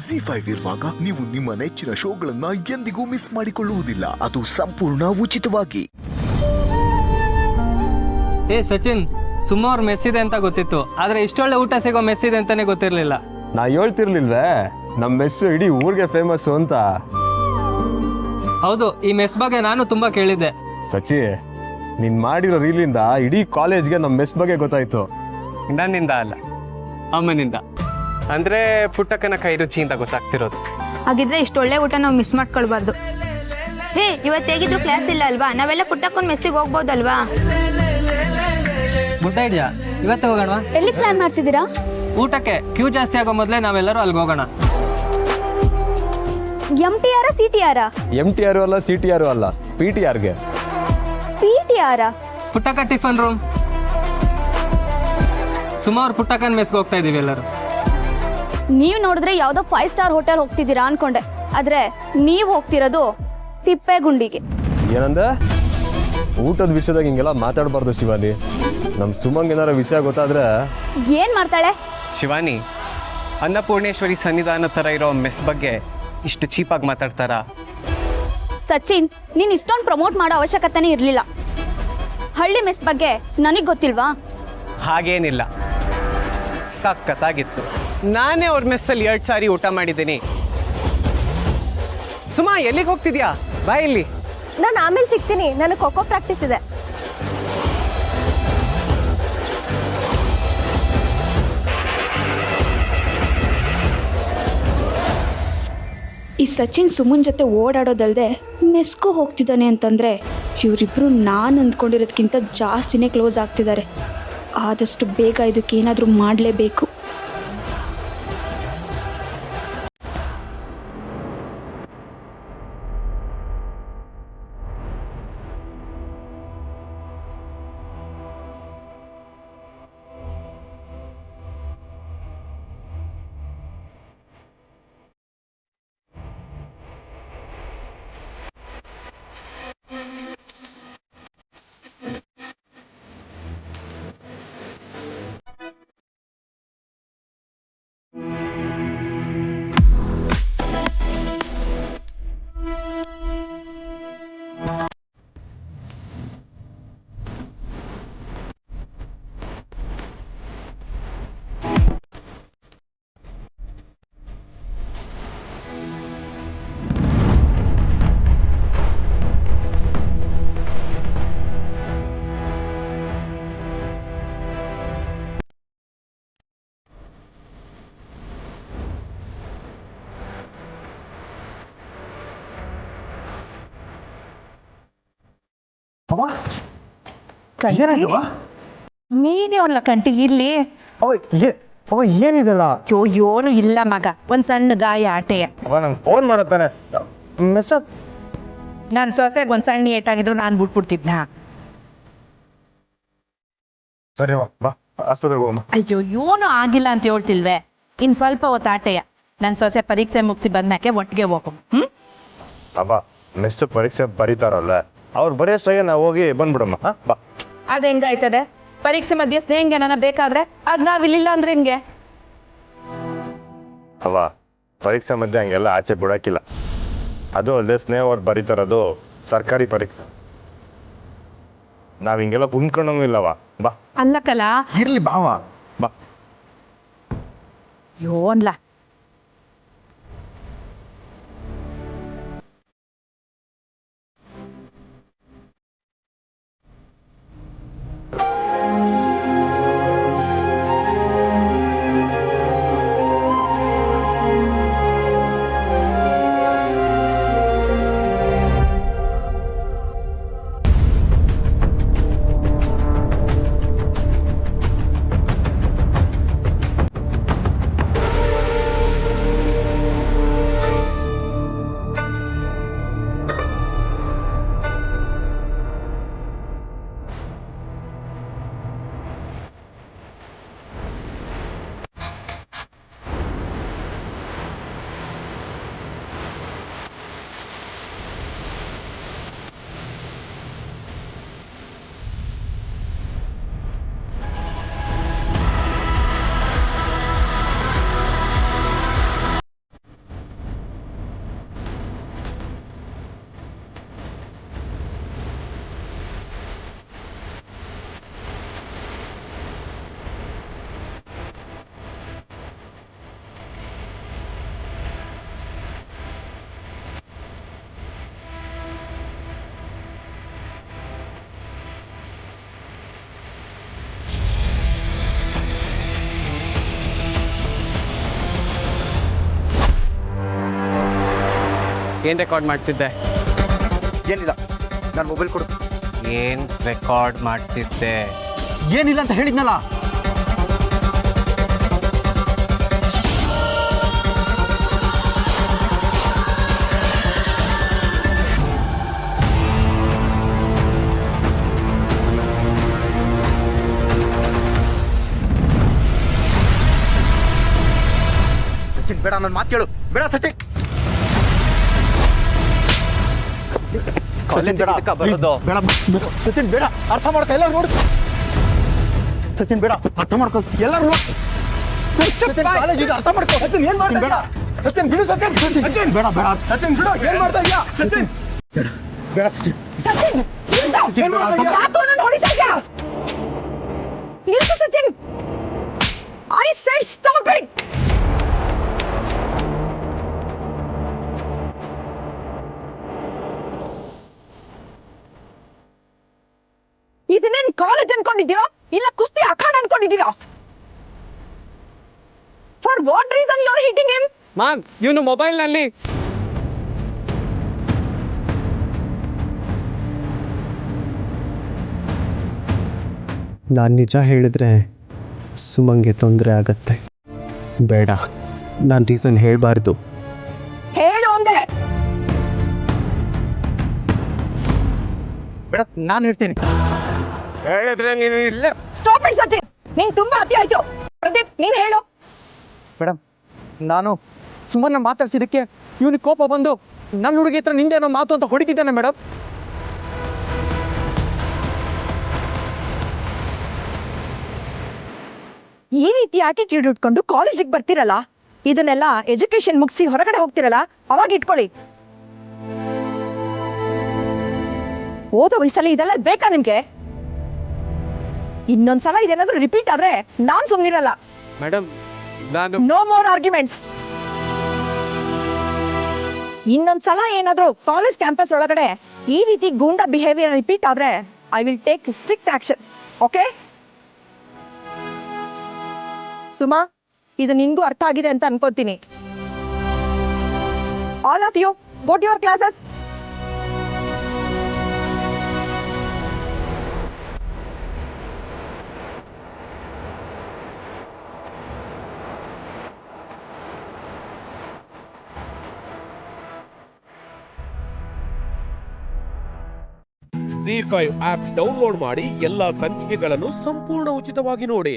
ಜಿ5 ಇರುವಾಗ ನೀವು ನಿಮ್ಮ ನೆಚ್ಚಿನ ಶೋಗಳನ್ನ ಎಂದಿಗೂ ಮಿಸ್ ಮಾಡಿಕೊಳ್ಳುವುದಿಲ್ಲ. ಅದು ಸಂಪೂರ್ಣ ಉಚಿತವಾಗಿ. ಸಚಿನ್, ಸುಮಾರು ಮೆಸ್ ಇದೆ ಅಂತ ಗೊತ್ತಿತ್ತು, ಆದ್ರೆ ಇಷ್ಟೊಳ್ಳೆ ಊಟ ಸಿಗೋ ಮೆಸ್ ಇದೆ ಅಂತಾನೆ ಗೊತ್ತಿರ್ಲಿಲ್ಲ. ನಾ ಹೇಳ್ತಿರ್ಲಿಲ್ವೇ ನಮ್ಮ ಮೆಸ್ಸು ಇಡೀ ಊರಿಗೆ ಫೇಮಸ್ಸು ಅಂತ. ಹೌದು, ಈ ಮೆಸ್ ಬಗ್ಗೆ ನಾನು ತುಂಬಾ ಕೇಳಿದ್ದೆ. ಸಚಿ, ನೀನ್ ಮಾಡಿರೋ ರೀಲಿಂದ ಇಡೀ ಕಾಲೇಜ್ಗೆ ನಮ್ಮ ಮೆಸ್ ಬಗ್ಗೆ ಗೊತ್ತಾಯ್ತು. ನನ್ನಿಂದ ಅಲ್ಲ, ಅಮ್ಮನಿಂದ. ಅಂದ್ರೆ ಪುಟ್ಟಕ್ಕನ ಕೈ ರುಚಿಯಿಂದ ಗೊತ್ತಾಗ್ತಿರೋದು. ಹಾಗಿದ್ರೆ ಇಷ್ಟೊಳ್ಳೆ ಊಟ ನಾವು ಮಿಸ್ ಮಾಡ್ಕೊಳ್ಬಾರ್ದು. ಹೇ, ಇವತ್ತು ಹೇಗಿದ್ರು ಕ್ಲಾಸ್ ಇಲ್ಲ ಅಲ್ವಾ? ನಾವೆಲ್ಲ ಪುಟ್ಟಕ್ಕನ ಮೆಸ್ಸಿಗೆ ಹೋಗ್ಬೋದಲ್ವಾ? Good idea. ಇವತ್ತೇ ಹೋಗೋಣ. ಎಲ್ಲಿ ಪ್ಲಾನ್ ಮಾಡ್ತಿದ್ದೀರಾ? ಊಟಕ್ಕೆ ಕ್ಯೂ ಜಾಸ್ತಿ ಆಗೋ ಮೊದಲೇ ನಾವೆಲ್ಲರೂ ಅಲ್ಲಿಗೆ ಹೋಗೋಣ. MTR CTR? MTR ಅಲ್ಲ, CTR ಅಲ್ಲ, PTRಗೆ. PTR? Puttakka tiffin room. ಸುಮಾರು ಪುಟ್ಟಕ್ಕನ ಮೆಸ್ಗೆ ಹೋಗ್ತಾ ಇದೀವಿ ಎಲ್ಲರೂ. ನೀವು ನೋಡಿದ್ರೆ ಯಾವ್ದೋ 5 ಸ್ಟಾರ್ ಹೋಟೆಲ್ ಹೋಗ್ತಿದ್ದೀರಾ ಅನ್ಕೊಂಡೆ, ಆದ್ರೆ ನೀವು ಹೋಗ್ತಿರೋದು ತಿಪ್ಪೆಗುಂಡಿಗೆ. ಏನಂದ? ಊಟದ ವಿಷಯದಾಗ ಹಿಂಗೆಲ್ಲ ಮಾತಾಡಬಾರ್ದು ಶಿವಾನಿ. ನಮ್ಮ ಸುಮಂಗ್ ಏನಾರ ವಿಷಯ ಗೊತ್ತಾದ್ರೆ ಏನ್ ಮಾಡ್ತಾಳೆ? ಶಿವಾನಿ, ಅನ್ನಪೂರ್ಣೇಶ್ವರಿ ಸನ್ನಿಧಾನ ತರ ಇರೋ ಮೆಸ್ ಬಗ್ಗೆ ಇಷ್ಟು ಚೀಪಾಗಿ ಮಾತಾಡ್ತಾರ? ಸಚಿನ್, ನೀನ್ ಇಷ್ಟೊಂದು ಪ್ರಮೋಟ್ ಮಾಡೋ ಅವಶ್ಯಕತೆನೇ ಇರ್ಲಿಲ್ಲ. ಹಳ್ಳಿ ಮೆಸ್ ಬಗ್ಗೆ ನನಗ್ ಗೊತ್ತಿಲ್ವಾ? ಹಾಗೇನಿಲ್ಲ, ಸಖತ್ತಾಗಿತ್ತು. ನಾನೇ ಅವ್ರ ಮೆಸ್ಸಲ್ಲಿ 2 ಸಾರಿ ಊಟ ಮಾಡಿದ್ದೀನಿ. ಸುಮಾ, ಎಲ್ಲಿಗೆ ಹೋಗ್ತಿದ್ಯಾ? ಬಾ ಇಲ್ಲಿ. ನಾನು ಆಮೇಲೆ ಸಿಗ್ತೀನಿ, ನನಗೆ ಖೋಖೋ ಪ್ರಾಕ್ಟೀಸ್ ಇದೆ. ಈ ಸಚಿನ್ ಸುಮನ್ ಜೊತೆ ಓಡಾಡೋದಲ್ದೆ ಮೆಸ್ಗೂ ಹೋಗ್ತಿದ್ದಾನೆ ಅಂತಂದ್ರೆ ಇವರಿಬ್ರು ನಾನು ಅಂದ್ಕೊಂಡಿರೋದಕ್ಕಿಂತ ಜಾಸ್ತಿನೇ ಕ್ಲೋಸ್ ಆಗ್ತಿದ್ದಾರೆ. ಆದಷ್ಟು ಬೇಗ ಇದಕ್ಕೆ ಏನಾದರೂ ಮಾಡಲೇಬೇಕು. ನೀನೇ ಅಲ್ಲ ಕಂಟಿಗೆ ಇಲ್ಲಿ ಏನಿದಲ್ಲ? ಏನು ಇಲ್ಲ ಮಗ, ಒಂದ್ ಸಣ್ಣ ಗಾಯ ಆಟೆಯ. ನಂಗೆ ಫೋನ್ ಮಾಡತ್ತಾನೆ ಮೆಸೇಜ್. ನಾನು ಸೊಸೆಗೆ ಒಂದ್ ಸಣ್ಣ ಏಟಾಗಿದ್ರು ನಾನು ಬಿಟ್ಬಿಡ್ತಿದ್ನ. ಸರಿ ಬಾ, ಆಸ್ಪತ್ರೆಗೆ ಹೋಗಮ್ಮ. ಅಯ್ಯೋ, ಏನು ಆಗಿಲ್ಲ ಅಂತ ಹೇಳ್ತಿಲ್ವೇ? ಇನ್ ಸ್ವಲ್ಪ ಹೊತ್ತು ಆಟೆಯ. ನನ್ನ ಸೊಸೆ ಪರೀಕ್ಷೆ ಮುಗಿಸಿ ಬಂದ್ಮ್ಯಾಕೆ ಒಟ್ಟಿಗೆ ಹೋಗು. ಅಬ್ಬಾ, ಮೆಸ್ ಪರೀಕ್ಷೆ ಬರೀತಾರಲ್ಲ, ಅವ್ರು ಬರೆಯೋಷ್ಟಾಗೆ ನಾವು ಹೋಗಿ ಬಂದ್ಬಿಡಮ್ಮ. ಬಾ. ಅದ್ ಹೆಂಗಾಯ್ತದೆ? ಪರೀಕ್ಷೆ ಮಧ್ಯೆ ಸ್ನೇಹಂಗೆ ನನ್ನ ಬೇಕಾದ್ರೆ ಅದ್ ನಾವಿಲ್ಲಿಲ್ಲ ಅಂದ್ರೆ ಹೆಂಗೆ? ಅವ ಪರೀಕ್ಷೆ ಮಧ್ಯೆ ಹಂಗೆಲ್ಲ ಆಚೆ ಬಿಡಾಕಿಲ್ಲ. ಅದು ಅಲ್ಲದೆ ಸ್ನೇಹ ಅವ್ರು ಬರೀತಾರದು ಸರ್ಕಾರಿ ಪರೀಕ್ಷೆ. ನಾವ್ ಹಿಂಗೆಲ್ಲ ಕುಂದ್ಕೊಂಡಂಗೂ ಇಲ್ಲವ. ಬಾ. ಅಲ್ಲಕಲ್ಲ, ಇರ್ಲಿ ಬಾವ, ಬಾ. ಯೋನ್ಲ ಏನು ರೆಕಾರ್ಡ್ ಮಾಡ್ತಿದ್ದೆ? ಏನಿಲ್ಲ, ನಾನು ಮೊಬೈಲ್ ಕೊಡು. ಏನು ರೆಕಾರ್ಡ್ ಮಾಡ್ತಿದ್ದೆ? ಏನಿಲ್ಲ ಅಂತ ಹೇಳಿದ್ನಲ್ಲ. ಸಚಿನ್ ಬೇಡ, ನನ್ನ ಮಾತು ಕೇಳು. ಬೇಡ ಸಚಿನ್. ಸಚಿನ್ ಬೇಡ, ಬೇಡ ಸಚಿನ್ ಬೇಡ, ಅರ್ಥ ಮಾಡ್ಕೊ. ಎಲ್ಲರೂ ನೋಡು ಸಚಿನ್, ಬೇಡ ಅರ್ಥ ಮಾಡ್ಕೊ. ಎಲ್ಲರೂ ಕಾಲೇಜಿಗೆ ಅರ್ಥ ಮಾಡ್ಕೊ. ಸಚಿನ್ ಏನ್ ಮಾಡ್ತಾ ಬೇಡ. ಸಚಿನ್ ಬಿಡು. ಸಚಿನ್ ಸಚಿನ್ ಬೇಡ, ಬೇಡ ಸಚಿನ್ ಬಿಡು. ಏನ್ ಮಾಡ್ತಾ ಇದೀಯಾ ಸಚಿನ್? ಬೇಡ ಸಚಿನ್. ಏನ್ ಮಾಡ್ತಾ ಇದೀಯಾ? ಯಾಕೋ ಹೊಡಿತಾ ಇದೀಯಾ? ನಿಲ್ಸು Sachin. I said stop it. ಇದನ್ನೇನ್ ಕಾಲೇಜ್ ಅನ್ಕೊಂಡಿದ್ದೀರಾ ಇಲ್ಲ ಕುಸ್ತಿ ಅಖಾಡ ಅನ್ಕೊಂಡಿದ್ದೀರಾ? For what reason you are hitting him? Ma'am, ಇವನು ಮೊಬೈಲ್ನಲ್ಲಿ ನಾನು ನಿಜ ಹೇಳಿದ್ರೆ ಸುಮಂಗೆ ತೊಂದರೆ ಆಗತ್ತೆ. ಬೇಡ, ನಾನು ರೀಸನ್ ಹೇಳಬಾರ್ದು. ಹೇಳು ಅಂದೆ. ಬೇಡ, ನಾನು ಹೇಳ್ತೀನಿ. ಹೇಳಿದ್ರೆ ನೀನು ಇಲ್ಲೇ. Stop it Sachin. ನೀನ್ ತುಂಬಾ ಅತಿ ಆಯ್ತು. ಪ್ರದೀಪ್, ನೀನ್ ಹೇಳು. ಮೇಡಮ್, ನಾನು ಸುಮ್ಮನೆ ಮಾತಾಡ್ಸಿದ್ದಕ್ಕೆ ಇವನಿಗೆ ಕೋಪ ಬಂದು ನನ್ನ ಹುಡುಗಿ ಹತ್ರ ನಿಂದೇನೋ ಮಾತು ಅಂತ ಹೊಡಿತಿದ್ದಾನೆ ಮೇಡಮ್. ಈ ರೀತಿ ಆಟಿಟ್ಯೂಡ್ ಇಟ್ಕೊಂಡು ಕಾಲೇಜಿಗೆ ಬರ್ತಿರಲ್ಲ, ಇದನ್ನೆಲ್ಲ ಎಜುಕೇಶನ್ ಮುಗಿಸಿ ಹೊರಗಡೆ ಹೋಗ್ತಿರಲ್ಲ, ಅವಾಗ ಇಟ್ಕೊಳ್ಳಿ. ಓದೋ ವಯಸ್ಸಲ್ಲಿ ಇದೆಲ್ಲ ಬೇಕಾ ನಿಮ್ಗೆ? ಇನ್ನೊಂದ್ಸಲ ಇದೇನಾದ್ರೂ ರಿಪೀಟ್ ಆದ್ರೆ ನಾನ್ ಸುಮ್ನಿರಲ್ಲ. ಮೇಡಮ್, ನಾನು ನೋ ಮೋರ್ ಆರ್ಗ್ಯುಮೆಂಟ್ಸ್. ಇನ್ನೊಂದ್ಸಲ ಏನಾದ್ರೂ ಕಾಲೇಜ್ ಕ್ಯಾಂಪಸ್ ಒಳಗಡೆ ಈ ರೀತಿ ಗೂಂಡಾ ಬಿಹೇವಿಯರ್ ರಿಪೀಟ್ ಆದ್ರೆ I will take strict action. Okay Suma, ಇದು ನಿನ್ಗೂ ಅರ್ಥ ಆಗಿದೆ ಅಂತ ಅನ್ಕೋತೀನಿ. All of you go to your classes. ZEE5 app download ಮಾಡಿ ಎಲ್ಲಾ ಸಂಚಿಕೆಗಳನ್ನು ಸಂಪೂರ್ಣ ಉಚಿತವಾಗಿ ನೋಡಿ.